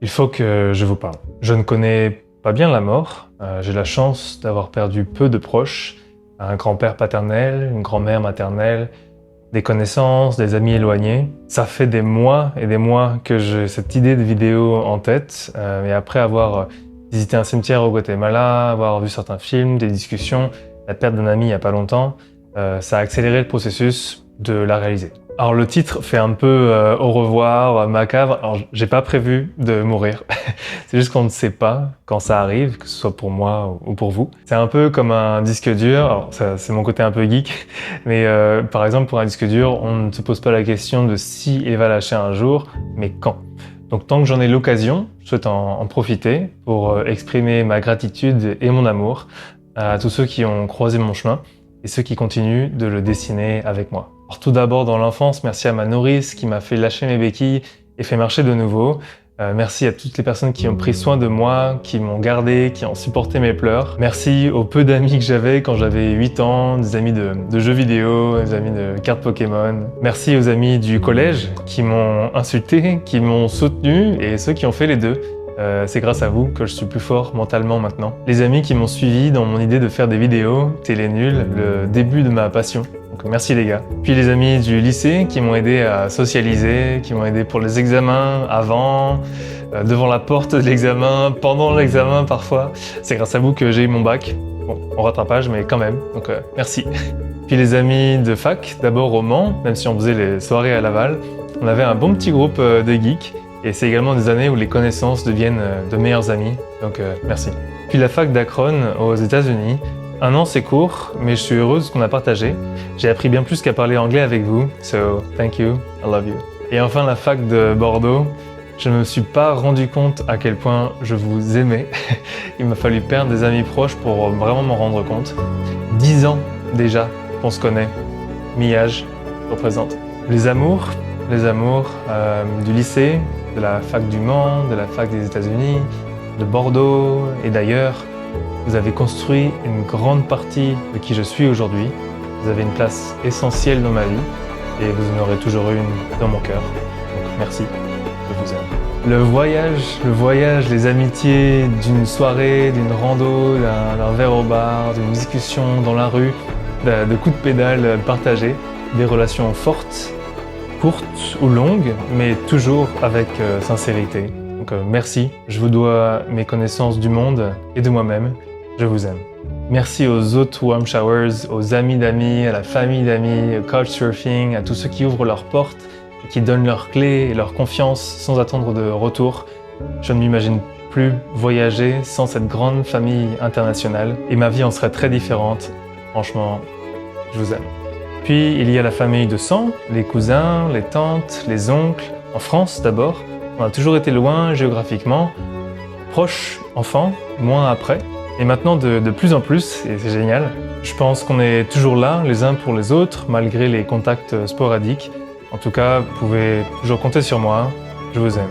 Il faut que je vous parle. Je ne connais pas bien la mort. J'ai la chance d'avoir perdu peu de proches. Un grand-père paternel, une grand-mère maternelle, des connaissances, des amis éloignés. Ça fait des mois et des mois que j'ai cette idée de vidéo en tête. Et après avoir visité un cimetière au Guatemala, avoir vu certains films, des discussions, la perte d'un ami il n'y a pas longtemps, ça a accéléré le processus de la réaliser. Alors le titre fait un peu au revoir, macabre. Alors j'ai pas prévu de mourir. C'est juste qu'on ne sait pas quand ça arrive, que ce soit pour moi ou pour vous. C'est un peu comme un disque dur. Alors ça, c'est mon côté un peu geek, mais par exemple pour un disque dur, on ne se pose pas la question de si il va lâcher un jour, mais quand. Donc tant que j'en ai l'occasion, je souhaite en profiter pour exprimer ma gratitude et mon amour à tous ceux qui ont croisé mon chemin et ceux qui continuent de le dessiner avec moi. Alors, tout d'abord dans l'enfance, merci à ma nourrice qui m'a fait lâcher mes béquilles et fait marcher de nouveau. Merci à toutes les personnes qui ont pris soin de moi, qui m'ont gardé, qui ont supporté mes pleurs. Merci aux peu d'amis que j'avais quand j'avais 8 ans, des amis de jeux vidéo, des amis de cartes Pokémon. Merci aux amis du collège qui m'ont insulté, qui m'ont soutenu et ceux qui ont fait les deux. C'est grâce à vous que je suis plus fort mentalement maintenant. Les amis qui m'ont suivi dans mon idée de faire des vidéos, Télé Nul, le début de ma passion. Donc merci les gars. Puis les amis du lycée qui m'ont aidé à socialiser, qui m'ont aidé pour les examens, avant, devant la porte de l'examen, pendant l'examen parfois. C'est grâce à vous que j'ai eu mon bac. Bon, en rattrapage, mais quand même. Donc merci. Puis les amis de fac, d'abord au Mans, même si on faisait les soirées à Laval, on avait un bon petit groupe de geeks. Et c'est également des années où les connaissances deviennent de meilleurs amis, donc merci. Puis la fac d'Akron aux États-Unis. 1 an c'est court, mais je suis heureuse de ce qu'on a partagé. J'ai appris bien plus qu'à parler anglais avec vous, so thank you, I love you. Et enfin la fac de Bordeaux. Je ne me suis pas rendu compte à quel point je vous aimais. Il m'a fallu perdre des amis proches pour vraiment m'en rendre compte. 10 ans déjà qu'on se connaît. Mi-âge représente. Les amours du lycée, de la fac du Mans, de la fac des États-Unis, de Bordeaux et d'ailleurs. Vous avez construit une grande partie de qui je suis aujourd'hui. Vous avez une place essentielle dans ma vie et vous en aurez toujours une dans mon cœur. Donc merci, je vous aime. Le voyage, les amitiés d'une soirée, d'une rando, d'un verre au bar, d'une discussion dans la rue, de coups de pédale partagés, des relations fortes, courtes ou longues, mais toujours avec sincérité. Donc merci, je vous dois mes connaissances du monde et de moi-même. Je vous aime. Merci aux autres Warm Showers, aux amis d'amis, à la famille d'amis, au Couchsurfing, à tous ceux qui ouvrent leurs portes et qui donnent leurs clés et leur confiance sans attendre de retour. Je ne m'imagine plus voyager sans cette grande famille internationale et ma vie en serait très différente. Franchement, je vous aime. Puis il y a la famille de sang, les cousins, les tantes, les oncles. En France d'abord, on a toujours été loin géographiquement, proches enfants, moins après. Et maintenant de plus en plus, et c'est génial, je pense qu'on est toujours là les uns pour les autres, malgré les contacts sporadiques. En tout cas, vous pouvez toujours compter sur moi, je vous aime.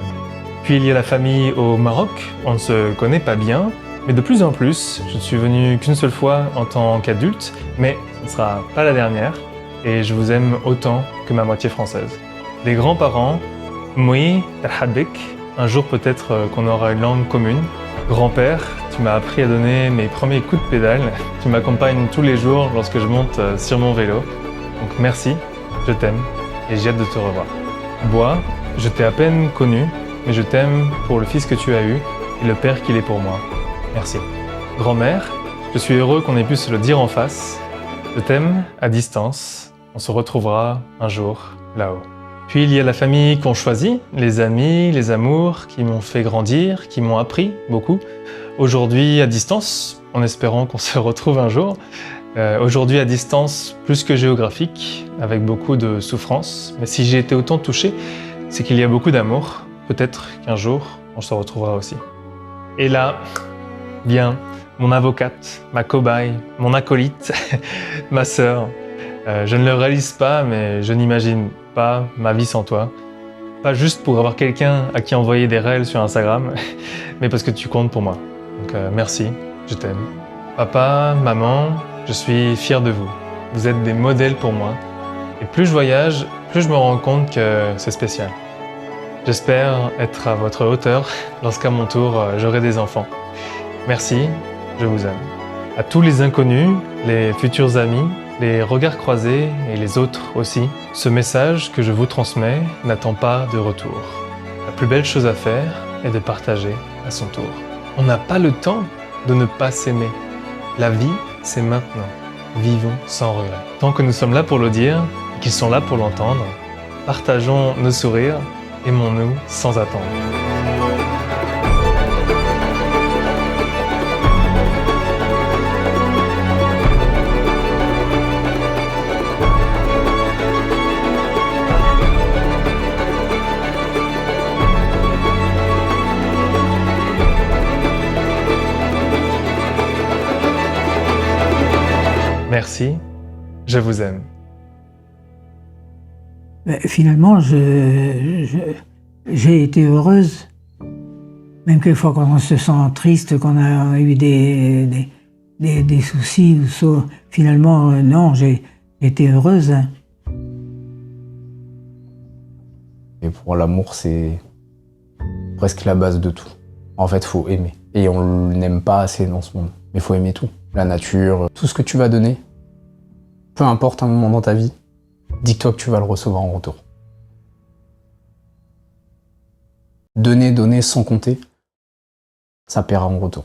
Puis il y a la famille au Maroc, on ne se connaît pas bien, mais de plus en plus, je ne suis venu qu'une seule fois en tant qu'adulte, mais ce ne sera pas la dernière, et je vous aime autant que ma moitié française. Les grands-parents, Moui, Tarhabik, un jour peut-être qu'on aura une langue commune. Grand-père, tu m'as appris à donner mes premiers coups de pédale. Tu m'accompagnes tous les jours lorsque je monte sur mon vélo. Donc merci, je t'aime et j'ai hâte de te revoir. Bois, je t'ai à peine connu, mais je t'aime pour le fils que tu as eu et le père qu'il est pour moi. Merci. Grand-mère, je suis heureux qu'on ait pu se le dire en face. Je t'aime à distance. On se retrouvera un jour là-haut. Puis il y a la famille qu'on choisit, les amis, les amours qui m'ont fait grandir, qui m'ont appris beaucoup. Aujourd'hui à distance, en espérant qu'on se retrouve un jour. Aujourd'hui à distance plus que géographique, avec beaucoup de souffrance. Mais si j'ai été autant touché, c'est qu'il y a beaucoup d'amour. Peut-être qu'un jour, on se retrouvera aussi. Et là, vient mon avocate, ma cobaye, mon acolyte, ma sœur. Je ne le réalise pas, mais je n'imagine pas ma vie sans toi. Pas juste pour avoir quelqu'un à qui envoyer des réels sur Instagram, mais parce que tu comptes pour moi. Donc merci, je t'aime. Papa, maman, je suis fier de vous. Vous êtes des modèles pour moi. Et plus je voyage, plus je me rends compte que c'est spécial. J'espère être à votre hauteur lorsqu'à mon tour j'aurai des enfants. Merci, je vous aime. À tous les inconnus, les futurs amis, les regards croisés et les autres aussi, ce message que je vous transmets n'attend pas de retour. La plus belle chose à faire est de partager à son tour. On n'a pas le temps de ne pas s'aimer. La vie, c'est maintenant. Vivons sans regret. Tant que nous sommes là pour le dire et qu'ils sont là pour l'entendre, partageons nos sourires, aimons-nous sans attendre. Merci, je vous aime. Finalement, j'ai été heureuse. Même quelquefois quand on se sent triste, qu'on a eu des soucis, finalement, non, j'ai été heureuse. Et pour l'amour, c'est presque la base de tout. En fait, faut aimer. Et on n'aime pas assez dans ce monde. Mais faut aimer tout. La nature, tout ce que tu vas donner, peu importe un moment dans ta vie, dis-toi que tu vas le recevoir en retour. Donner sans compter, ça paiera en retour.